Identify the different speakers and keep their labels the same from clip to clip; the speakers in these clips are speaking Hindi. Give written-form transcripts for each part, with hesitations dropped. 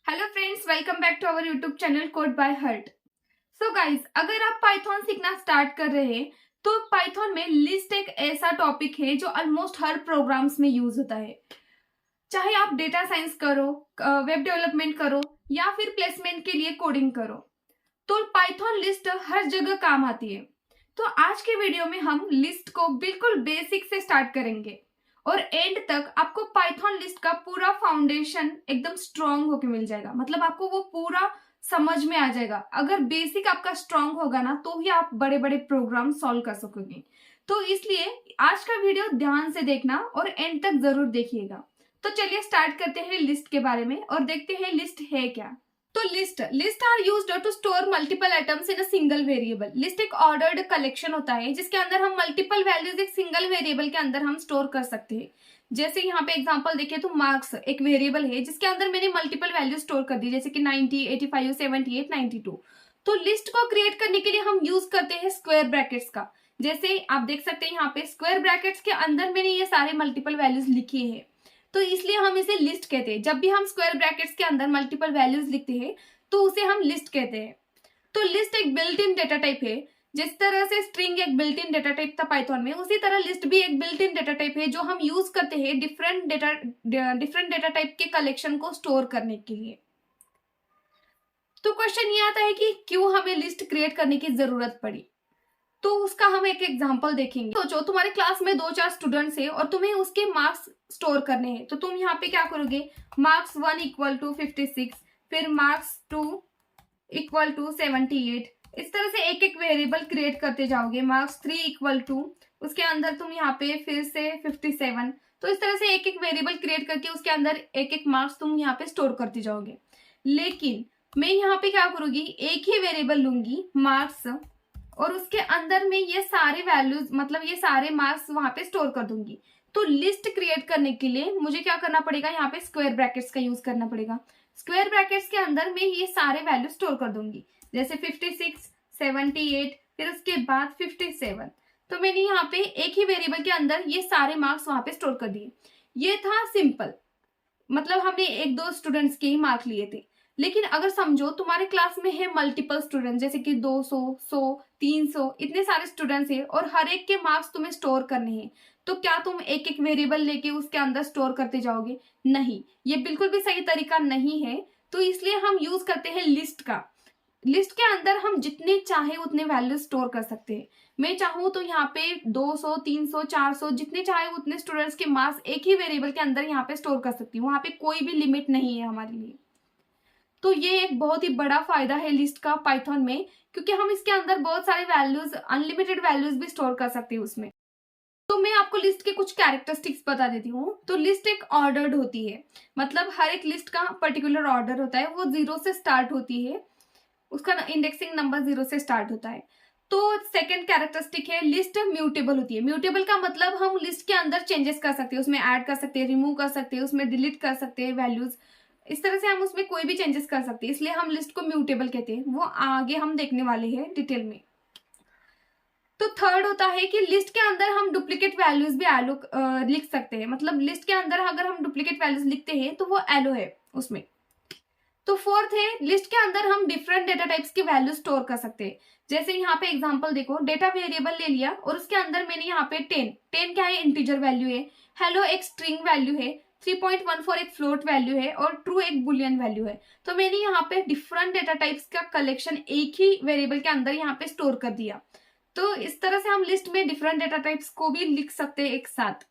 Speaker 1: Hello friends, welcome back to our YouTube channel code by heart. So guys, अगर आप पाइथन सीखना स्टार्ट कर रहे हैं तो पाइथन में लिस्ट एक ऐसा टॉपिक है जो ऑलमोस्ट हर प्रोग्राम्स में यूज होता है। चाहे आप डेटा साइंस करो, वेब डेवलपमेंट करो या फिर प्लेसमेंट के लिए कोडिंग करो, तो पाइथन लिस्ट हर जगह काम आती है। तो आज के वीडियो में हम लिस्ट को बिल्कुल बेसिक से स्टार्ट करेंगे और एंड तक आपको पाइथन लिस्ट का पूरा फाउंडेशन एकदम स्ट्रांग होके मिल जाएगा। मतलब आपको वो पूरा समझ में आ जाएगा। अगर बेसिक आपका स्ट्रांग होगा ना तो ही आप बड़े बड़े प्रोग्राम सॉल्व कर सकोगे। तो इसलिए आज का वीडियो ध्यान से देखना और एंड तक जरूर देखिएगा। तो चलिए स्टार्ट करते हैं लिस्ट के बारे में और देखते हैं लिस्ट है क्या। तो list are used to store multiple items in a single variable. List एक ऑर्डर्ड कलेक्शन होता है जिसके अंदर हम मल्टीपल वैल्यूज एक सिंगल वेरिएबल के अंदर हम स्टोर कर सकते हैं। जैसे यहाँ पे एग्जांपल देखें तो मार्क्स एक वेरिएबल है जिसके अंदर मैंने मल्टीपल वैल्यू स्टोर कर दी, जैसे कि 90, 85, 78, 92। तो लिस्ट को क्रिएट करने के लिए हम यूज करते हैं स्क्वायर ब्रैकेट्स का। जैसे आप देख सकते हैं यहाँ पे स्क्वायर ब्रैकेट्स के अंदर मैंने ये सारे मल्टीपल वैल्यूज लिखी है, तो इसलिए हम इसे लिस्ट कहते हैं। जब भी हम स्क्वायर ब्रैकेट्स के अंदर मल्टीपल वैल्यूज लिखते हैं तो उसे हम लिस्ट कहते हैं। तो लिस्ट एक बिल्ट इन डेटा टाइप है। जिस तरह से स्ट्रिंग एक बिल्ट इन डेटा टाइप था पाइथन में, उसी तरह लिस्ट भी एक बिल्ट इन डेटा टाइप है जो हम यूज करते हैं डिफरेंट डेटा टाइप के कलेक्शन को स्टोर करने के लिए। तो क्वेश्चन ये आता है कि क्यों हमें लिस्ट क्रिएट करने की जरूरत पड़ी। तो उसका हम एक एग्जांपल देखेंगे। सोचो तुम्हारे क्लास में 2-4 स्टूडेंट्स है और तुम्हें उसके मार्क्स स्टोर करने हैं। तो तुम यहाँ पे क्या करोगे, मार्क्स 1 इक्वल टू 56, फिर मार्क्स 2 इक्वल टू 78। इस तरह से एक एक वेरिएबल क्रिएट करते जाओगे। मार्क्स 3 इक्वल टू, उसके अंदर तुम यहाँ पे फिर से 57। तो इस तरह से एक एक वेरिएबल क्रिएट करके उसके अंदर एक एक मार्क्स तुम यहाँ पे स्टोर करते जाओगे। लेकिन मैं यहाँ पे क्या करूंगी, एक ही वेरिएबल लूंगी मार्क्स और उसके अंदर में ये सारे वैल्यूज मतलब ये सारे मार्क्स वहां पे स्टोर कर दूंगी। तो लिस्ट क्रिएट करने के लिए मुझे क्या करना पड़ेगा, यहाँ पे स्क्वायर ब्रैकेट्स का यूज करना पड़ेगा। स्क्वायर ब्रैकेट्स के अंदर मैं ये सारे वैल्यू स्टोर कर दूंगी, जैसे 56, 78, फिर उसके बाद 57। तो मैंने यहाँ पे एक ही वेरिएबल के अंदर ये सारे मार्क्स वहां पे स्टोर कर दिए। ये था सिंपल, मतलब हमने 1-2 स्टूडेंट्स के ही मार्क लिए थे। लेकिन अगर समझो तुम्हारे क्लास में है मल्टीपल स्टूडेंट, जैसे कि 200, 100, 300, इतने सारे स्टूडेंट्स हैं और हर एक के मार्क्स तुम्हें स्टोर करने हैं, तो क्या तुम एक एक वेरिएबल लेके उसके अंदर स्टोर करते जाओगे? नहीं, ये बिल्कुल भी सही तरीका नहीं है। तो इसलिए हम यूज करते हैं लिस्ट का। लिस्ट के अंदर हम जितने चाहे उतने वैल्यू स्टोर कर सकते हैं। मैं चाहूँ तो यहाँ पे 200, 300, 400 जितने चाहे उतने स्टूडेंट्स के मार्क्स एक ही वेरिएबल के अंदर यहाँ पे स्टोर कर सकती हूँ। वहां पे कोई भी लिमिट नहीं है हमारे लिए। तो ये एक बहुत ही बड़ा फायदा है लिस्ट का पाइथन में, क्योंकि हम इसके अंदर बहुत सारे वैल्यूज, अनलिमिटेड वैल्यूज भी स्टोर कर सकते हैं उसमें। तो मैं आपको लिस्ट के कुछ कैरेक्टरिस्टिक्स बता देती हूँ। तो लिस्ट एक ऑर्डर्ड होती है, मतलब हर एक लिस्ट का पर्टिकुलर ऑर्डर होता है। वो 0 से स्टार्ट होती है, उसका इंडेक्सिंग नंबर 0 से स्टार्ट होता है। तो सेकंड कैरेक्टरिस्टिक है, लिस्ट म्यूटेबल होती है। म्यूटेबल का मतलब हम लिस्ट के अंदर चेंजेस कर सकते हैं, उसमें ऐड कर सकते हैं, रिमूव कर सकते हैं, उसमें डिलीट कर सकते हैं वैल्यूज। इस तरह से हम उसमें कोई भी चेंजेस कर सकते हैं, इसलिए हम लिस्ट को म्यूटेबल कहते हैं। वो आगे हम देखने वाले हैं डिटेल में। तो थर्ड होता है कि लिस्ट के अंदर हम डुप्लीकेट वैल्यूज भी एलो लिख सकते हैं। मतलब लिस्ट के अंदर अगर हम डुप्लीकेट वैल्यूज लिखते हैं तो वो एलो है उसमें। तो फोर्थ है, लिस्ट के अंदर हम डिफरेंट डेटा टाइप्स की वैल्यू स्टोर कर सकते हैं। जैसे यहाँ पे एग्जांपल देखो, डेटा वेरिएबल ले लिया और उसके अंदर मैंने यहाँ पे 10 क्या है, इंटीजर वैल्यू है। हेलो एक स्ट्रिंग वैल्यू है। 3.14 एक फ्लोट वैल्यू है और ट्रू एक बुलियन वैल्यू है। तो मैंने यहाँ पे डिफरेंट डेटा टाइप्स का कलेक्शन एक ही वेरिएबल के अंदर यहाँ पे स्टोर कर दिया। तो इस तरह से हम लिस्ट में डिफरेंट डेटा टाइप्स को भी लिख सकते हैं एक साथ।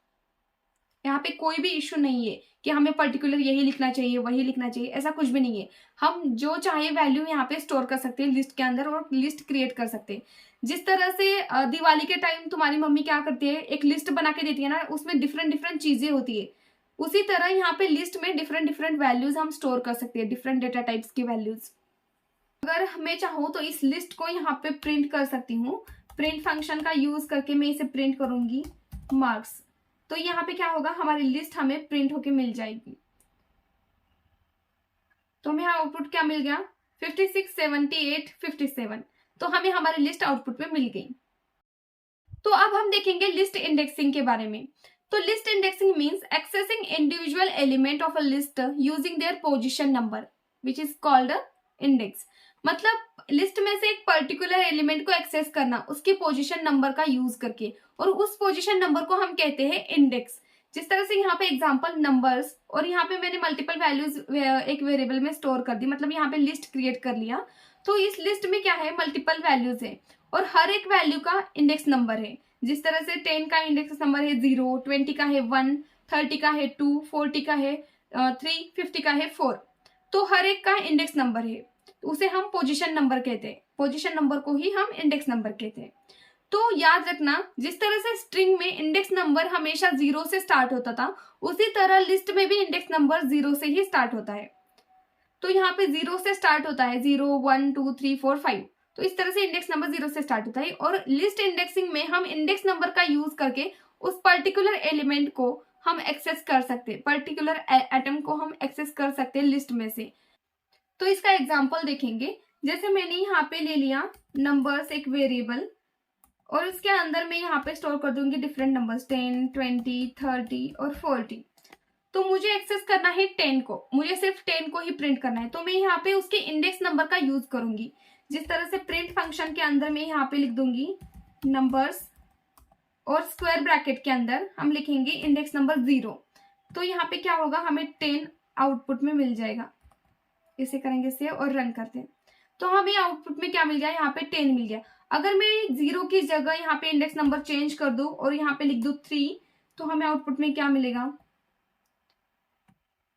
Speaker 1: यहाँ पे कोई भी इश्यू नहीं है कि हमें पर्टिकुलर यही लिखना चाहिए, वही लिखना चाहिए, ऐसा कुछ भी नहीं है। हम जो चाहे वैल्यू यहाँ पे स्टोर कर सकते हैं लिस्ट के अंदर और लिस्ट क्रिएट कर सकते हैं। जिस तरह से दिवाली के टाइम तुम्हारी मम्मी क्या करती है, एक लिस्ट बना के देती है ना, उसमें डिफरेंट डिफरेंट चीजें होती है। उसी तरह यहाँ पे लिस्ट में डिफरेंट डिफरेंट वैल्यूज हम स्टोर कर सकते हैं, डिफरेंट डेटा टाइप्स की वैल्यूज। अगर मैं चाहूँ तो इस लिस्ट को यहाँ पे प्रिंट कर सकती हूँ। प्रिंट फंक्शन का यूज करके मैं इसे प्रिंट करूंगी मार्क्स। तो यहाँ पे क्या होगा, हमारी लिस्ट हमें प्रिंट होके मिल जाएगी। तो हमें आउटपुट क्या मिल गया, 56, 78, 57। तो हमें हमारी लिस्ट आउटपुट में मिल गई। तो अब हम देखेंगे लिस्ट इंडेक्सिंग के बारे में। तो list indexing means accessing individual element of a list using their position number. Which is called index. मतलब लिस्ट में से एक पर्टिकुलर एलिमेंट को एक्सेस करना उसके पोजीशन नंबर का यूज करके, और उस पोजीशन नंबर को हम कहते हैं इंडेक्स। जिस तरह से यहाँ पे एग्जांपल नंबर्स, और यहाँ पे मैंने मल्टीपल वैल्यूज एक वेरिएबल में स्टोर कर दी, मतलब यहाँ पे लिस्ट क्रिएट कर लिया। तो इस लिस्ट में क्या है, मल्टीपल वैल्यूज है और हर एक वैल्यू का इंडेक्स नंबर है। जिस तरह से 10 का इंडेक्स नंबर है 0, 20 का है 1, 30 का है 2, 40 का है 3, 50 का है 4। तो हर एक का इंडेक्स नंबर है, उसे हम पोजीशन नंबर कहते हैं। पोजीशन नंबर को ही हम इंडेक्स नंबर कहते हैं। तो याद रखना, जिस तरह से स्ट्रिंग में इंडेक्स नंबर हमेशा 0 से स्टार्ट होता था, उसी तरह लिस्ट में भी इंडेक्स नंबर 0 से ही स्टार्ट होता है। तो यहाँ पे 0 से स्टार्ट होता है, 0, 1, 2, 3, 4, 5। तो इस तरह से इंडेक्स नंबर 0 से स्टार्ट होता है। और लिस्ट इंडेक्सिंग में हम इंडेक्स नंबर का यूज करके उस पर्टिकुलर एलिमेंट को हम एक्सेस कर सकते हैं, पर्टिकुलर एटम को हम एक्सेस कर सकते हैं लिस्ट में से। तो इसका एग्जांपल देखेंगे। जैसे मैंने यहाँ पे ले लिया नंबर्स एक वेरिएबल, और उसके अंदर मैं यहाँ पे स्टोर कर दूंगी डिफरेंट नंबर्स 10, 20, 30 और 40। तो मुझे एक्सेस करना है 10 को, मुझे सिर्फ 10 को ही प्रिंट करना है। तो मैं यहाँ पे उसके इंडेक्स नंबर का यूज करूंगी। जिस तरह से प्रिंट फंक्शन के अंदर मैं यहाँ पे लिख दूंगी नंबर्स, और स्क्वायर ब्रैकेट के अंदर हम लिखेंगे इंडेक्स नंबर 0। तो यहाँ पे क्या होगा, हमें 10 आउटपुट में मिल जाएगा। इसे करेंगे सेव और रन करते हैं। तो हमें आउटपुट में क्या मिल गया, यहाँ पे 10 मिल गया। अगर मैं 0 की जगह यहाँ पे इंडेक्स नंबर चेंज कर दूं और यहाँ पे लिख दूं 3, तो हमें आउटपुट में क्या मिलेगा,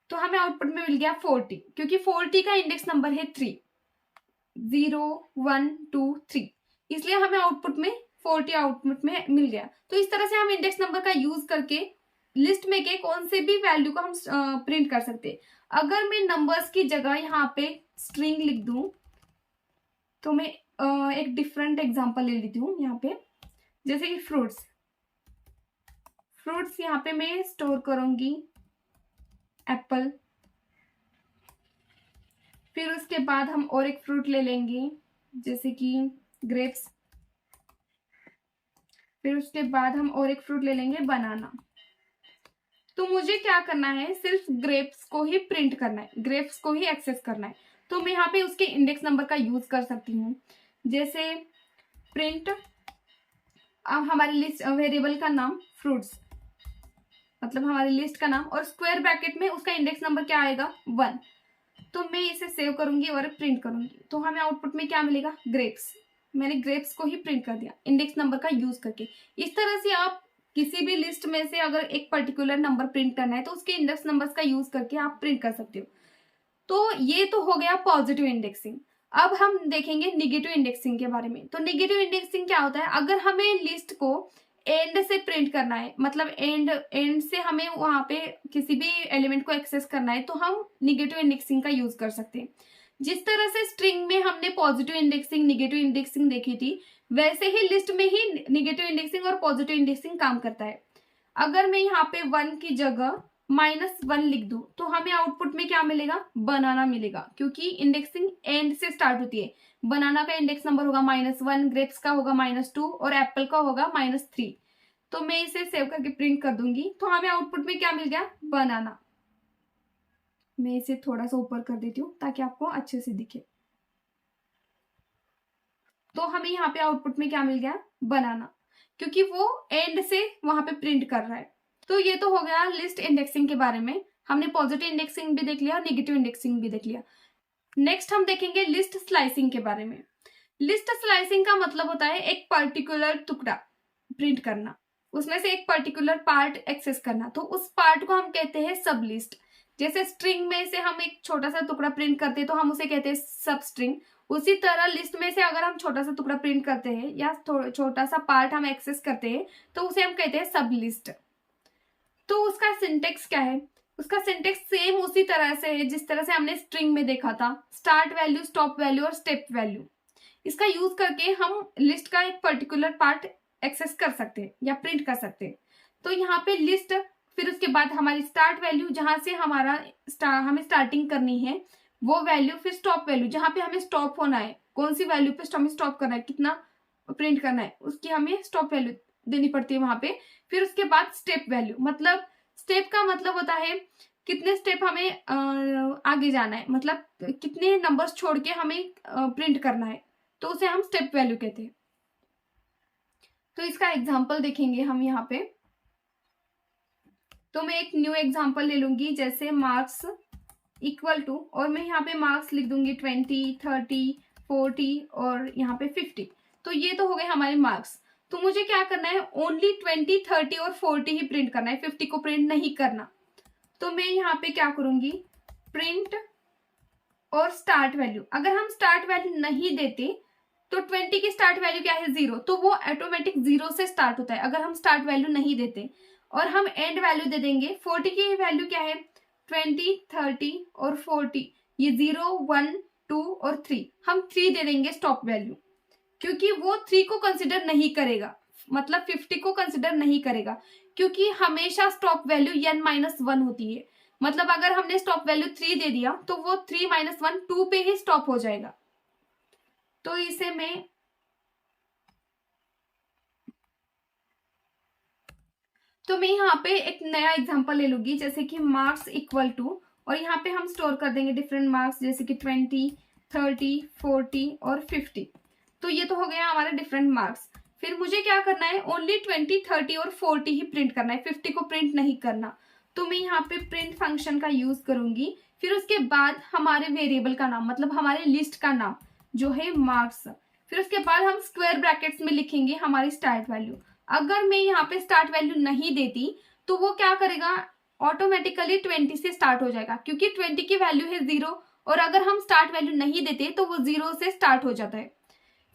Speaker 1: तो हमें आउटपुट में मिल गया 40, क्योंकि 40 का इंडेक्स नंबर है 3, 0, 1, 2, 3, इसलिए हमें आउटपुट में 40 आउटपुट में मिल गया। तो इस तरह से हम इंडेक्स नंबर का यूज करके लिस्ट में के कौन से भी वैल्यू को हम प्रिंट कर सकते हैं। अगर मैं नंबर्स की जगह यहाँ पे स्ट्रिंग लिख दूं, तो मैं एक डिफरेंट एग्जांपल ले लेती हूँ यहाँ पे। जैसे कि फ्रूट्स यहाँ पे मैं स्टोर करूंगी एप्पल। फिर उसके बाद हम और एक फ्रूट ले लेंगे जैसे कि ग्रेप्स। फिर उसके बाद हम और एक फ्रूट ले लेंगे बनाना। तो मुझे क्या करना है, सिर्फ ग्रेप्स को ही प्रिंट करना है, ग्रेप्स को ही एक्सेस करना है। तो मैं यहाँ पे उसके इंडेक्स नंबर का यूज कर सकती हूँ। जैसे प्रिंट, अब हमारी लिस्ट वेरिएबल का नाम फ्रूट्स, मतलब हमारी लिस्ट का नाम, और स्क्वायर ब्रैकेट में उसका इंडेक्स नंबर क्या आएगा, 1। तो मैं इसे सेव करूंगी और प्रिंट करूंगी। तो हमें आउटपुट में क्या मिलेगा, ग्रेप्स। मैंने ग्रेप्स को ही प्रिंट कर दिया इंडेक्स नंबर का यूज करके। इस तरह से आप किसी भी लिस्ट में से अगर एक पर्टिकुलर नंबर प्रिंट करना है तो उसके इंडेक्स नंबर्स का यूज करके आप प्रिंट कर सकते हो। तो ये तो हो गया पॉजिटिव इंडेक्सिंग। अब हम देखेंगे निगेटिव इंडेक्सिंग के बारे में। तो निगेटिव इंडेक्सिंग क्या होता है, अगर हमें लिस्ट को एंड से प्रिंट करना है, मतलब एंड से हमें वहां पे किसी भी एलिमेंट को एक्सेस करना है, तो हम निगेटिव इंडेक्सिंग का यूज कर सकते हैं। जिस तरह से स्ट्रिंग में हमने पॉजिटिव इंडेक्सिंग, निगेटिव इंडेक्सिंग देखी थी, वैसे ही लिस्ट में ही निगेटिव इंडेक्सिंग और पॉजिटिव इंडेक्सिंग काम करता है। अगर मैं यहाँ पे 1 की जगह -1 लिख दूं, तो हमें आउटपुट में क्या मिलेगा, बनाना मिलेगा, क्योंकि इंडेक्सिंग एंड से स्टार्ट होती है। बनाना का इंडेक्स नंबर होगा -1, ग्रेप्स का होगा -2 और एप्पल का होगा -3। तो मैं इसे सेव करके प्रिंट कर दूंगी। तो हमें आउटपुट में क्या मिल गया, बनाना। मैं इसे थोड़ा सा ऊपर कर देती हूँ ताकि आपको अच्छे से दिखे। तो हमें यहाँ पे आउटपुट में क्या मिल गया, बनाना, क्योंकि वो एंड से वहां पे प्रिंट कर रहा है। तो ये तो हो गया लिस्ट इंडेक्सिंग के बारे में। हमने पॉजिटिव इंडेक्सिंग भी देख लिया और नेगेटिव इंडेक्सिंग भी देख लिया। नेक्स्ट हम देखेंगे लिस्ट स्लाइसिंग के बारे में। लिस्ट स्लाइसिंग का मतलब होता है एक पर्टिकुलर टुकड़ा प्रिंट करना, उसमें से एक पर्टिकुलर पार्ट एक्सेस करना। तो उस पार्ट को हम कहते हैं सब लिस्ट। जैसे स्ट्रिंग में से हम एक छोटा सा टुकड़ा प्रिंट करते हैं तो हम उसे कहते हैं सब स्ट्रिंग। उसी तरह लिस्ट में से अगर हम छोटा सा टुकड़ा प्रिंट करते हैं या छोटा सा पार्ट हम एक्सेस करते हैं तो उसे हम कहते हैं सब लिस्ट। तो उसका सिंटेक्स क्या है, उसका सिंटेक्स सेम उसी तरह से है जिस तरह से हमने स्ट्रिंग में देखा था, स्टार्ट वैल्यू, स्टॉप वैल्यू और स्टेप वैल्यू। इसका यूज करके हम लिस्ट का एक पर्टिकुलर पार्ट एक्सेस कर सकते हैं या प्रिंट कर सकते हैं। तो यहाँ पे लिस्ट, फिर उसके बाद हमारी स्टार्ट वैल्यू जहां से हमें स्टार्टिंग करनी है वो वैल्यू, फिर स्टॉप वैल्यू जहां पे हमें स्टॉप होना है, कौन सी वैल्यू पे हमें स्टॉप करना है, कितना प्रिंट करना है, उसकी हमें स्टॉप वैल्यू देनी पड़ती है वहां पे। फिर उसके बाद स्टेप वैल्यू, मतलब स्टेप का मतलब होता है कितने स्टेप हमें आगे जाना है, मतलब कितने नंबर्स छोड़ के हमें प्रिंट करना है, तो उसे हम स्टेप वैल्यू कहते हैं। तो इसका एग्जांपल देखेंगे हम यहाँ पे। तो मैं एक न्यू एग्जांपल ले लूंगी, जैसे मार्क्स इक्वल टू, और मैं यहाँ पे मार्क्स लिख दूंगी 20, 30, 40 और यहाँ पे 50। तो ये तो हो गए हमारे मार्क्स। तो मुझे क्या करना है, ओनली 20, 30 और 40 ही प्रिंट करना है, 50 को प्रिंट नहीं करना। तो मैं यहाँ पे क्या करूंगी, प्रिंट और स्टार्ट वैल्यू। अगर हम स्टार्ट वैल्यू नहीं देते तो 20 की स्टार्ट वैल्यू क्या है, 0, तो वो ऑटोमेटिक 0 से स्टार्ट होता है अगर हम स्टार्ट वैल्यू नहीं देते। और हम एंड वैल्यू दे देंगे। 40 की वैल्यू क्या है, 20, 30 और 40, ये 0, 1, 2 और 3, हम 3 दे देंगे स्टॉप वैल्यू, क्योंकि वो 3 को कंसिडर नहीं करेगा, मतलब 50 को कंसिडर नहीं करेगा, क्योंकि हमेशा स्टॉप वैल्यू n-1 होती है। मतलब अगर हमने स्टॉप वैल्यू 3 दे दिया तो वो 3 - 1 2 पे ही स्टॉप हो जाएगा। तो इसे मैं यहाँ पे एक नया एग्जांपल ले लूंगी, जैसे कि मार्क्स इक्वल टू, और यहाँ पे हम स्टोर कर देंगे डिफरेंट मार्क्स, जैसे कि 20, 30, 40 और 50। तो ये तो हो गया हमारा डिफरेंट मार्क्स। फिर मुझे क्या करना है, ओनली 20, 30 और 40 ही प्रिंट करना है, 50 को प्रिंट नहीं करना। तो मैं यहाँ पे प्रिंट फंक्शन का यूज करूंगी। फिर उसके बाद हमारे वेरिएबल का नाम, मतलब हमारे लिस्ट का नाम जो है मार्क्स। फिर उसके बाद हम स्क्वायर ब्रैकेट्स में लिखेंगे हमारी स्टार्ट वैल्यू। अगर मैं यहाँ पे स्टार्ट वैल्यू नहीं देती तो वो क्या करेगा, ऑटोमेटिकली 20 से स्टार्ट हो जाएगा, क्योंकि 20 की वैल्यू है 0, और अगर हम स्टार्ट वैल्यू नहीं देते तो वो 0 से स्टार्ट हो जाता है।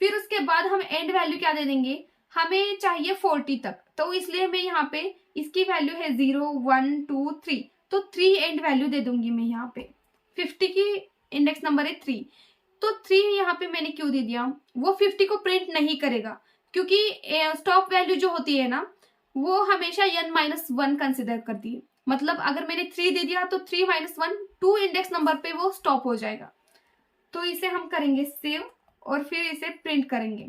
Speaker 1: फिर उसके बाद हम एंड वैल्यू क्या दे देंगे, हमें चाहिए 40 तक, तो इसलिए मैं यहाँ पे इसकी वैल्यू है 0, 1, 2, 3, तो 3 एंड वैल्यू दे दूंगी मैं यहाँ पे। 50 की इंडेक्स नंबर है 3, तो 3 यहाँ पे मैंने क्यों दे दिया, वो 50 को प्रिंट नहीं करेगा, क्योंकि स्टॉप वैल्यू जो होती है ना, वो हमेशा n-1 कंसिडर करती है। मतलब अगर मैंने 3 दे दिया तो 3 - 1 2 इंडेक्स नंबर पे वो स्टॉप हो जाएगा। तो इसे हम करेंगे सेव और फिर इसे प्रिंट करेंगे।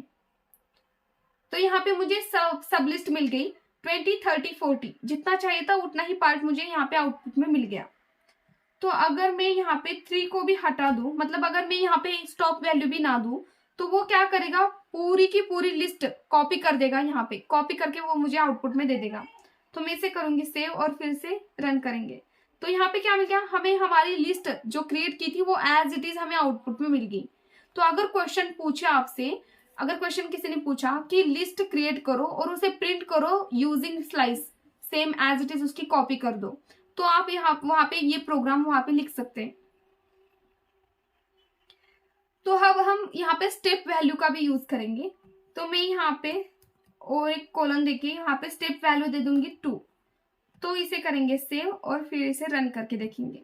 Speaker 1: तो यहाँ पे मुझे सब लिस्ट मिल गई, 20, 30, 40, जितना चाहिए था उतना ही पार्ट मुझे यहाँ पे आउटपुट में मिल गया। तो अगर मैं यहाँ पे 3 को भी हटा दूं, मतलब अगर मैं यहाँ पे स्टॉप वैल्यू भी ना दूं, तो वो क्या करेगा, पूरी की पूरी लिस्ट कॉपी कर देगा, यहाँ पे कॉपी करके वो मुझे आउटपुट में दे देगा। तो मैं इसे करूंगी सेव और फिर से रन करेंगे। तो यहाँ पे क्या मिल गया, हमें हमारी लिस्ट जो क्रिएट की थी वो एज इट इज हमें आउटपुट में मिल गई। तो अगर क्वेश्चन पूछे आपसे, अगर क्वेश्चन किसी ने पूछा कि लिस्ट क्रिएट करो और उसे प्रिंट करो using slice, same as it is उसकी कॉपी कर दो, तो आप यहाँ वहां पे ये प्रोग्राम वहां पे लिख सकते हैं। तो अब हम यहाँ पे स्टेप वैल्यू का भी यूज करेंगे। तो मैं यहाँ पे और एक कॉलम देके यहाँ पे स्टेप वैल्यू दे दूंगी 2। तो इसे करेंगे सेव और फिर इसे रन करके देखेंगे।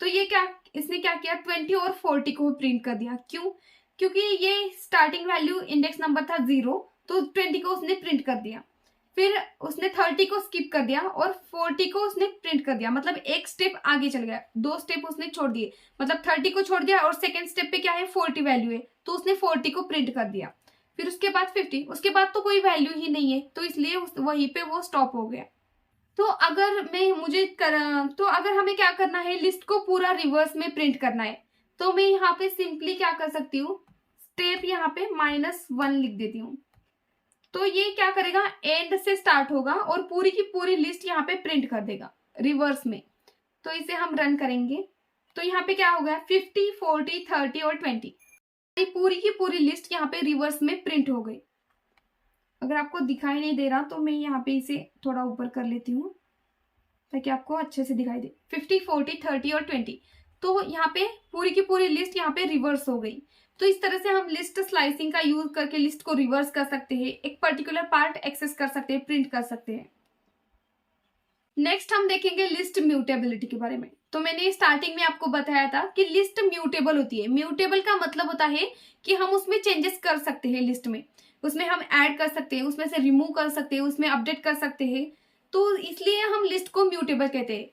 Speaker 1: तो ये क्या, इसने क्या किया, 20 और 40 को प्रिंट कर दिया। क्यों, क्योंकि ये स्टार्टिंग वैल्यू इंडेक्स नंबर था 0, तो 20 को उसने प्रिंट कर दिया। फिर उसने 30 को स्किप कर दिया और 40 को उसने प्रिंट कर दिया, मतलब एक स्टेप आगे चल गया, 2 स्टेप उसने छोड़ दिए, मतलब 30 को छोड़ दिया और सेकेंड स्टेप पे क्या है, 40 वैल्यू है, तो उसने 40 को प्रिंट कर दिया। फिर उसके बाद 50, उसके बाद तो कोई वैल्यू ही नहीं है, तो इसलिए वहीं पे वो स्टॉप हो गया। तो अगर तो अगर हमें क्या करना है, लिस्ट को पूरा रिवर्स में प्रिंट करना है, तो मैं यहाँ पे सिंपली क्या कर सकती हूँ, स्टेप यहाँ पे -1 लिख देती हूँ। तो ये क्या करेगा, एंड से स्टार्ट होगा और पूरी की पूरी लिस्ट यहाँ पे प्रिंट कर देगा रिवर्स में। तो इसे हम रन करेंगे। तो यहाँ पे क्या हो गया, 50, 40, 30 और 20, पूरी की पूरी लिस्ट यहाँ पे रिवर्स में प्रिंट हो गई। अगर आपको दिखाई नहीं दे रहा तो मैं यहाँ पे इसे थोड़ा ऊपर कर लेती हूँ ताकि आपको अच्छे से दिखाई दे। 50, 40, 30 और 20, तो यहाँ पे पूरी की पूरी लिस्ट यहाँ पे रिवर्स हो गई। तो इस तरह से हम लिस्ट स्लाइसिंग का यूज करके लिस्ट को रिवर्स कर सकते हैं, एक पर्टिकुलर पार्ट एक्सेस कर सकते हैं, प्रिंट कर सकते हैं। नेक्स्ट हम देखेंगे लिस्ट म्यूटेबिलिटी के बारे में। तो मैंने स्टार्टिंग में आपको बताया था कि लिस्ट म्यूटेबल होती है। म्यूटेबल का मतलब होता है कि हम उसमें चेंजेस कर सकते हैं, लिस्ट में उसमें हम ऐड कर सकते हैं, उसमें से रिमूव कर सकते हैं, उसमें अपडेट कर सकते हैं, तो इसलिए हम लिस्ट को म्यूटेबल कहते हैं।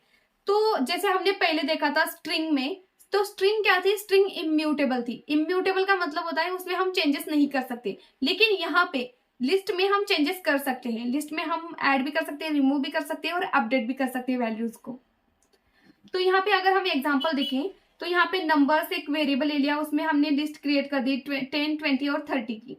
Speaker 1: तो जैसे हमने पहले देखा था स्ट्रिंग में, तो स्ट्रिंग क्या थी, स्ट्रिंग इम्यूटेबल थी। इम्यूटेबल का मतलब होता है उसमें हम चेंजेस नहीं कर सकते, लेकिन यहाँ पे लिस्ट में हम चेंजेस कर सकते हैं। लिस्ट में हम ऐड भी कर सकते हैं, रिमूव भी कर सकते हैं और अपडेट भी कर सकते हैं वैल्यूज को। तो यहाँ पे अगर हम एग्जांपल देखें तो यहाँ पे नंबर्स एक वेरिएबल ले लिया, उसमें हमने लिस्ट क्रिएट कर दी 10, 20 और 30 की।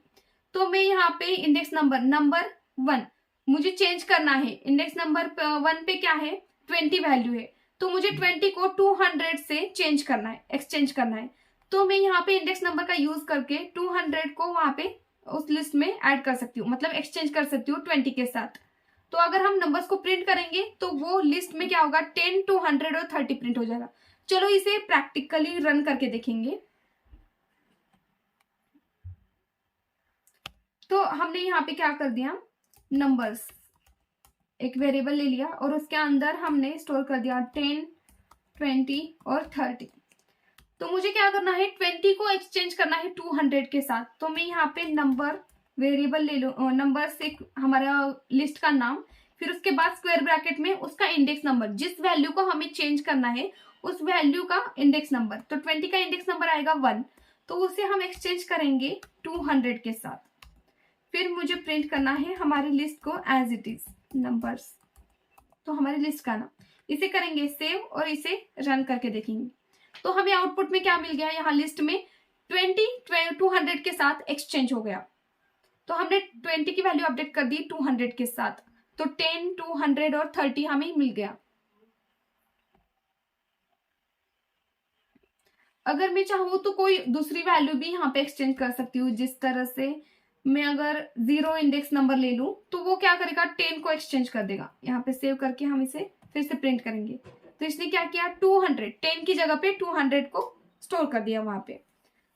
Speaker 1: तो मैं यहाँ पे इंडेक्स नंबर 1 मुझे चेंज करना है। इंडेक्स नंबर 1 पे क्या है, 20 वैल्यू है, तो मुझे 20 को 200 से चेंज करना है, एक्सचेंज करना है। तो मैं यहाँ पे इंडेक्स नंबर का यूज करके 200 को वहां पे उस लिस्ट में ऐड कर सकती हूँ, मतलब एक्सचेंज कर सकती हूँ 20 के साथ। तो अगर हम नंबर्स को प्रिंट करेंगे तो वो लिस्ट में क्या होगा, 10, 200 और 30 प्रिंट हो जाएगा। चलो इसे प्रैक्टिकली रन करके देखेंगे। तो हमने यहाँ पे क्या कर दिया, नंबर्स एक वेरिएबल ले लिया और उसके अंदर हमने स्टोर कर दिया 10, 20 और 30। तो मुझे क्या करना है, 20 को एक्सचेंज करना है 200 के साथ। तो मैं यहाँ पे नंबर वेरिएबल ले लो, नंबर से हमारा लिस्ट का नाम, फिर उसके बाद स्क्वायर ब्रैकेट में उसका इंडेक्स नंबर, जिस वैल्यू को हमें चेंज करना है उस वैल्यू का इंडेक्स नंबर। तो 20 का इंडेक्स नंबर आएगा 1, तो उसे हम एक्सचेंज करेंगे 200 के साथ। फिर मुझे प्रिंट करना है हमारी लिस्ट को एज इट इज नंबर्स, तो हमारी लिस्ट का नाम। इसे करेंगे सेव और इसे रन करके देखेंगे। तो हमें आउटपुट में क्या मिल गया, यहाँ लिस्ट में 20 200 के साथ एक्सचेंज हो गया। तो हमने 20 की वैल्यू अपडेट कर दी 200 के साथ, तो 10, 200 और 30 हमें मिल गया। अगर मैं चाहूँ तो कोई दूसरी वैल्यू भी यहाँ पे एक्सचेंज कर सकती हूँ। जिस तरह से मैं अगर 0 इंडेक्स नंबर ले लूँ तो वो क्या करेगा, 10 को एक्सचेंज कर देगा। यहाँ पे सेव करके हम इसे फिर से प्रिंट करेंगे। तो इसने क्या किया, 200 10 की जगह पे 200 को स्टोर कर दिया वहां पे।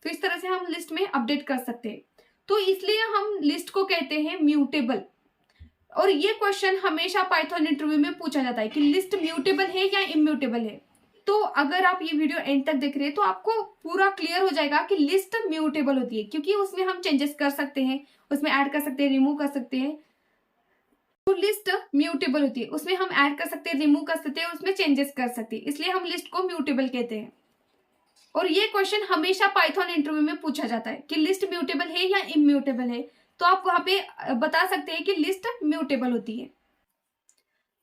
Speaker 1: तो इस तरह से हम लिस्ट में अपडेट कर सकते हैं। तो इसलिए हम लिस्ट को कहते हैं म्यूटेबल। और ये क्वेश्चन हमेशा पाइथन इंटरव्यू में पूछा जाता है कि लिस्ट म्यूटेबल है या इम्यूटेबल है। तो अगर आप ये वीडियो एंड तक देख रहे हैं तो आपको पूरा क्लियर हो जाएगा कि लिस्ट म्यूटेबल होती है, क्योंकि उसमें हम चेंजेस कर सकते हैं, उसमें ऐड कर सकते हैं, रिमूव कर सकते हैं। तो लिस्ट म्यूटेबल होती है, उसमें हम ऐड कर सकते हैं, रिमूव कर सकते हैं, उसमें चेंजेस कर सकते हैं, इसलिए हम लिस्ट को म्यूटेबल कहते हैं। और ये क्वेश्चन हमेशा पाइथन इंटरव्यू में पूछा जाता है कि लिस्ट म्यूटेबल है या इम्यूटेबल है। तो आप वहां पे बता सकते हैं कि लिस्ट म्यूटेबल होती है।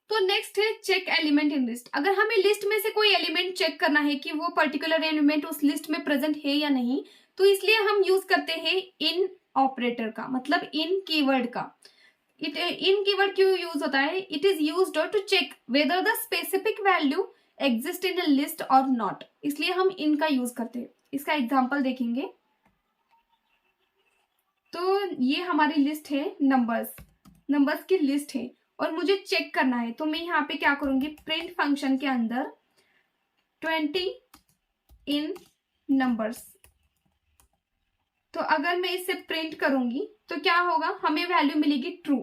Speaker 1: तो नेक्स्ट है चेक एलिमेंट इन लिस्ट। अगर हमें लिस्ट में से कोई एलिमेंट चेक करना है कि वो पर्टिकुलर एलिमेंट उस लिस्ट में प्रेजेंट है या नहीं, तो इसलिए हम यूज करते हैं इन ऑपरेटर का, मतलब इन कीवर्ड का। इन कीवर्ड क्यों यूज होता है, it is used to check whether the specific value exist in a list or not, इसलिए हम इन का यूज करते हैं। इसका एग्जांपल देखेंगे। तो ये हमारी लिस्ट है, नंबर्स की लिस्ट है और मुझे चेक करना है। तो मैं यहाँ पे क्या करूंगी, प्रिंट फंक्शन के अंदर 20 इन नंबर्स। तो अगर मैं इसे प्रिंट करूंगी तो क्या होगा, हमें वैल्यू मिलेगी ट्रू,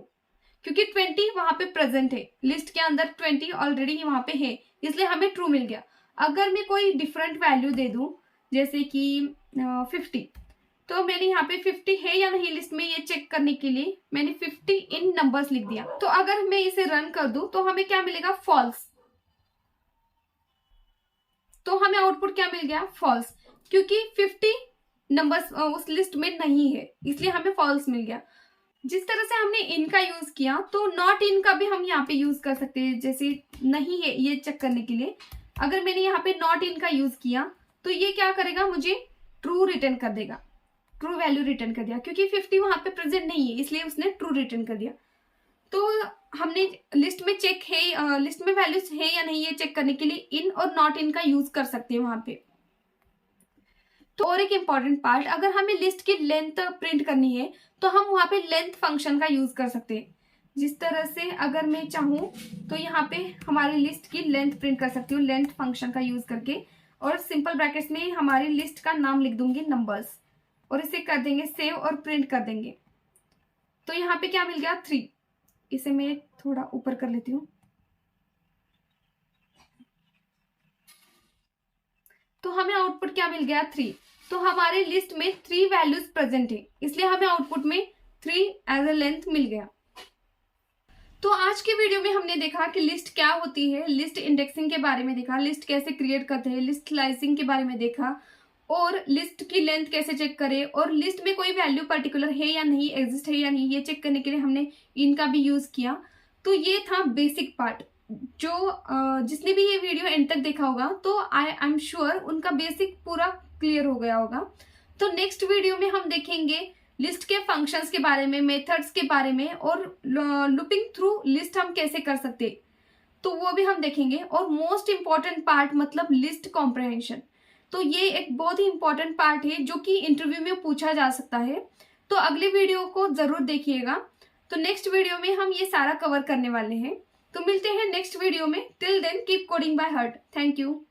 Speaker 1: क्योंकि 20 वहां पे प्रेजेंट है, लिस्ट के अंदर 20 ऑलरेडी वहां पे है, इसलिए हमें ट्रू मिल गया। अगर मैं कोई डिफरेंट वैल्यू दे दूं, जैसे कि 50, तो मैंने यहाँ पे 50 है या नहीं लिस्ट में, ये चेक करने के लिए मैंने 50 इन नंबर्स लिख दिया। तो अगर मैं इसे रन कर दूं तो हमें क्या मिलेगा, फॉल्स। तो हमें आउटपुट क्या मिल गया, फॉल्स, क्योंकि 50 नंबर्स उस लिस्ट में नहीं है, इसलिए हमें फॉल्स मिल गया। जिस तरह से हमने इन का यूज किया, तो नॉट इन का भी हम यहाँ पे यूज कर सकते हैं, जैसे नहीं है ये चेक करने के लिए। अगर मैंने यहाँ पे नॉट इन का यूज किया तो ये क्या करेगा, मुझे ट्रू रिटर्न कर देगा, ट्रू वैल्यू रिटर्न कर दिया, क्योंकि 50 वहां पे प्रेजेंट नहीं है, इसलिए उसने ट्रू रिटर्न कर दिया। तो हमने लिस्ट में चेक है, लिस्ट में वैल्यूज है या नहीं ये चेक करने के लिए इन और नॉट इन का यूज कर सकते हैं वहां पे। तो और एक इंपॉर्टेंट पार्ट, अगर हमें लिस्ट की लेंथ प्रिंट करनी है तो हम वहां पे लेंथ फंक्शन का यूज कर सकते हैं। जिस तरह से अगर मैं चाहूं तो यहाँ पे हमारी लिस्ट की लेंथ प्रिंट कर सकती हूँ लेंथ फंक्शन का यूज करके, और सिंपल ब्रैकेट्स में हमारी लिस्ट का नाम लिख दूंगी नंबर्स, और इसे कर देंगे सेव और प्रिंट कर देंगे। तो यहाँ पे क्या मिल गया, 3। इसे मैं थोड़ा ऊपर कर लेती हूँ। तो हमें आउटपुट क्या मिल गया, 3। तो हमारे लिस्ट में 3 वैल्यूज प्रेजेंट है, इसलिए हमें आउटपुट में 3 एज अ लेंथ मिल गया। तो आज के वीडियो में हमने देखा कि लिस्ट क्या होती है, लिस्ट इंडेक्सिंग के बारे में देखा, लिस्ट कैसे क्रिएट करते हैं, लिस्ट स्लाइसिंग के बारे में देखा, और लिस्ट की लेंथ कैसे चेक करें, और लिस्ट में कोई वैल्यू पर्टिकुलर है या नहीं, एग्जिस्ट है या नहीं, ये चेक करने के लिए हमने इनका भी यूज किया। तो ये था बेसिक पार्ट। जिसने भी ये वीडियो एंड तक देखा होगा तो आई एम श्योर उनका बेसिक पूरा क्लियर हो गया होगा। तो नेक्स्ट वीडियो में हम देखेंगे लिस्ट के फंक्शंस के बारे में, मेथड्स के बारे में, और लूपिंग थ्रू लिस्ट हम कैसे कर सकते तो वो भी हम देखेंगे। और मोस्ट इंपॉर्टेंट पार्ट मतलब लिस्ट कॉम्प्रहेंशन, तो ये एक बहुत ही इंपॉर्टेंट पार्ट है जो कि इंटरव्यू में पूछा जा सकता है। तो अगले वीडियो को जरूर देखिएगा। तो नेक्स्ट वीडियो में हम ये सारा कवर करने वाले हैं। तो मिलते हैं नेक्स्ट वीडियो में। Till then keep coding by heart. Thank you.